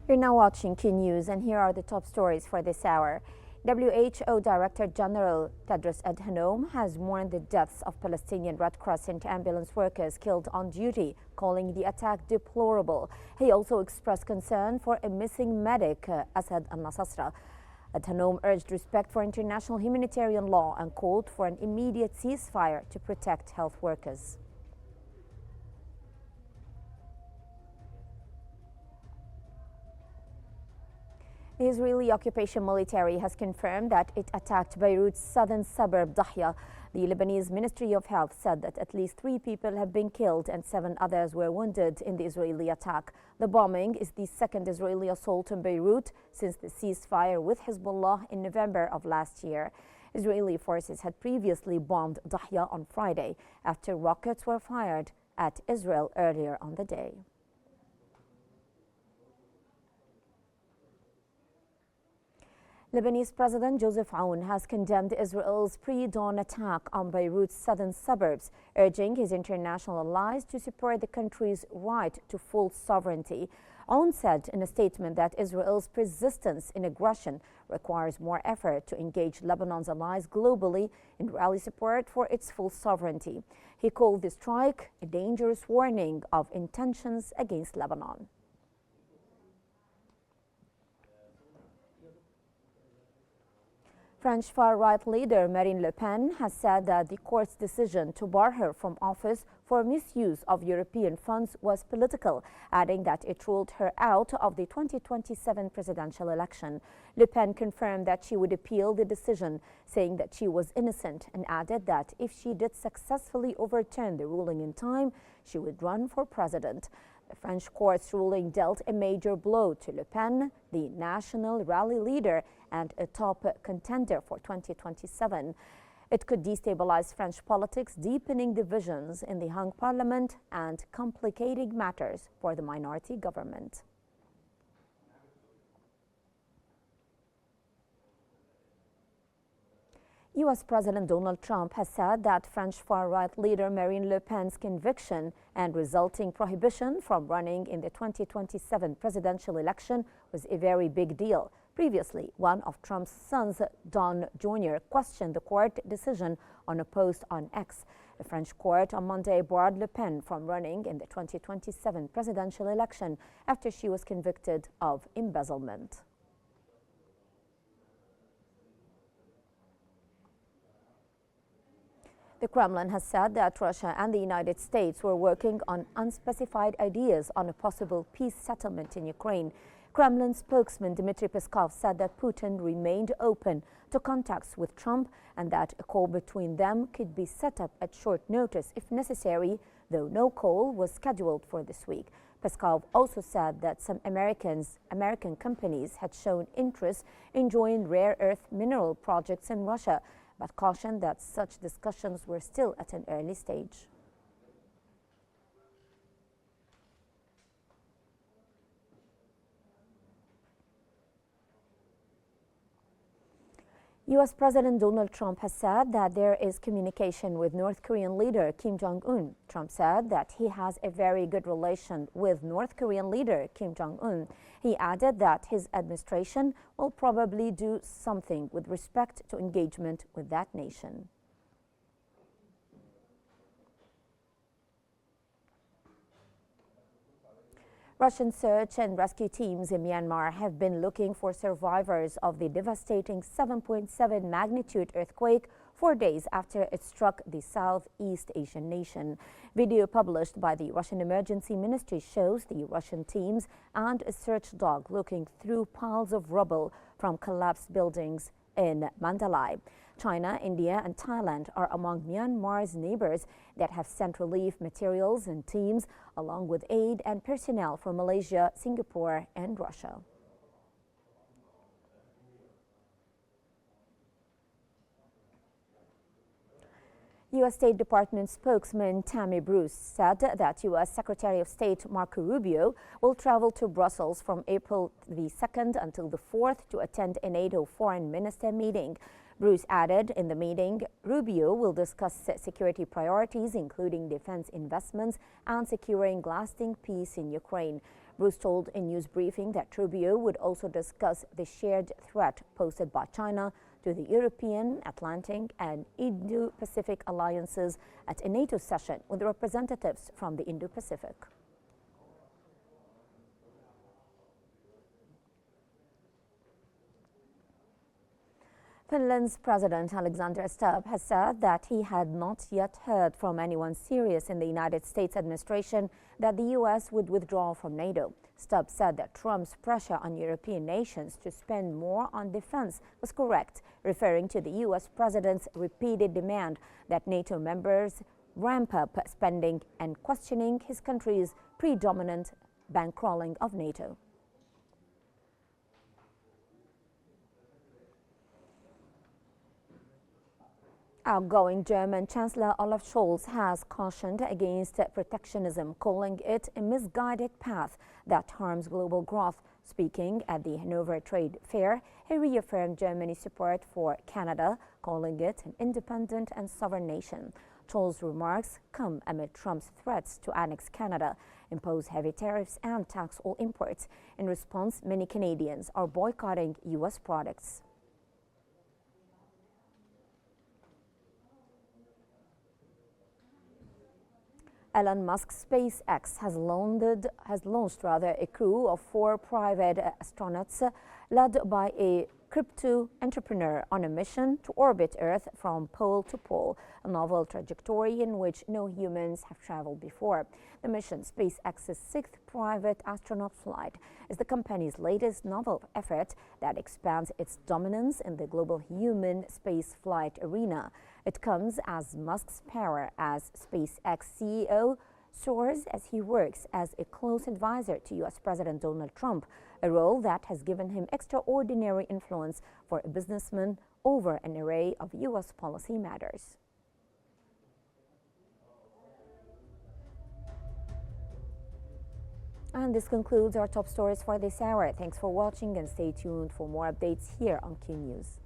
You're now watching Qnews, and here are the top stories for this hour. WHO Director General Tedros Adhanom has mourned the deaths of Palestinian Red Crescent ambulance workers killed on duty, calling the attack deplorable. He also expressed concern for a missing medic, Asad al-Nasasra. Adhanom urged respect for international humanitarian law and called for an immediate ceasefire to protect health workers. The Israeli occupation military has confirmed that it attacked Beirut's southern suburb Dahya. The Lebanese Ministry of Health said that at least 3 people have been killed and 7 others were wounded in the Israeli attack. The bombing is the second Israeli assault on Beirut since the ceasefire with Hezbollah in November of last year. Israeli forces had previously bombed Dahya on Friday after rockets were fired at Israel earlier on the day. Lebanese President Joseph Aoun has condemned Israel's pre-dawn attack on Beirut's southern suburbs, urging his international allies to support the country's right to full sovereignty. Aoun said in a statement that Israel's persistence in aggression requires more effort to engage Lebanon's allies globally in rally support for its full sovereignty. He called the strike a dangerous warning of intentions against Lebanon. French far-right leader Marine Le Pen has said that the court's decision to bar her from office for misuse of European funds was political, adding that it ruled her out of the 2027 presidential election. Le Pen confirmed that she would appeal the decision, saying that she was innocent, and added that if she did successfully overturn the ruling in time, she would run for president. The French court's ruling dealt a major blow to Le Pen, the National Rally leader and a top contender for 2027. It could destabilize French politics, deepening divisions in the hung parliament and complicating matters for the minority government. U.S. President Donald Trump has said that French far-right leader Marine Le Pen's conviction and resulting prohibition from running in the 2027 presidential election was a very big deal. Previously, one of Trump's sons, Don Jr., questioned the court decision on a post on X. The French court on Monday barred Le Pen from running in the 2027 presidential election after she was convicted of embezzlement. The Kremlin has said that Russia and the United States were working on unspecified ideas on a possible peace settlement in Ukraine. Kremlin spokesman Dmitry Peskov said that Putin remained open to contacts with Trump and that a call between them could be set up at short notice if necessary, though no call was scheduled for this week. Peskov also said that some American companies had shown interest in joining rare earth mineral projects in Russia, but cautioned that such discussions were still at an early stage. U.S. President Donald Trump has said that there is communication with North Korean leader Kim Jong-un. Trump said that he has a very good relation with North Korean leader Kim Jong-un. He added that his administration will probably do something with respect to engagement with that nation. Russian search and rescue teams in Myanmar have been looking for survivors of the devastating 7.7 magnitude earthquake 4 days after it struck the Southeast Asian nation. Video published by the Russian Emergency Ministry shows the Russian teams and a search dog looking through piles of rubble from collapsed buildings in Mandalay. China, India and Thailand are among Myanmar's neighbors that have sent relief materials and teams, along with aid and personnel from Malaysia, Singapore and Russia. U.S. State Department spokesman Tammy Bruce said that U.S. Secretary of State Marco Rubio will travel to Brussels from April the 2nd until the 4th to attend a NATO foreign minister meeting. Bruce added in the meeting, Rubio will discuss security priorities, including defense investments and securing lasting peace in Ukraine. Bruce told a news briefing that Rubio would also discuss the shared threat posed by China to the European, Atlantic and Indo-Pacific alliances at a NATO session with representatives from the Indo-Pacific. Finland's President Alexander Stubb has said that he had not yet heard from anyone serious in the United States administration that the U.S. would withdraw from NATO. Stubb said that Trump's pressure on European nations to spend more on defense was correct, referring to the U.S. president's repeated demand that NATO members ramp up spending and questioning his country's predominant bankrolling of NATO. Outgoing German Chancellor Olaf Scholz has cautioned against protectionism, calling it a misguided path that harms global growth. Speaking at the Hanover Trade Fair, he reaffirmed Germany's support for Canada, calling it an independent and sovereign nation. Scholz's remarks come amid Trump's threats to annex Canada, impose heavy tariffs and tax all imports. In response, many Canadians are boycotting U.S. products. Elon Musk's SpaceX has launched a crew of 4 private astronauts led by a crypto entrepreneur on a mission to orbit Earth from pole to pole, a novel trajectory in which no humans have traveled before. The mission, SpaceX's 6th private astronaut flight, is the company's latest novel effort that expands its dominance in the global human space flight arena. It comes as Musk's power as SpaceX CEO soars as he works as a close advisor to U.S. President Donald Trump, a role that has given him extraordinary influence for a businessman over an array of U.S. policy matters. And this concludes our top stories for this hour. Thanks for watching and stay tuned for more updates here on Qnews.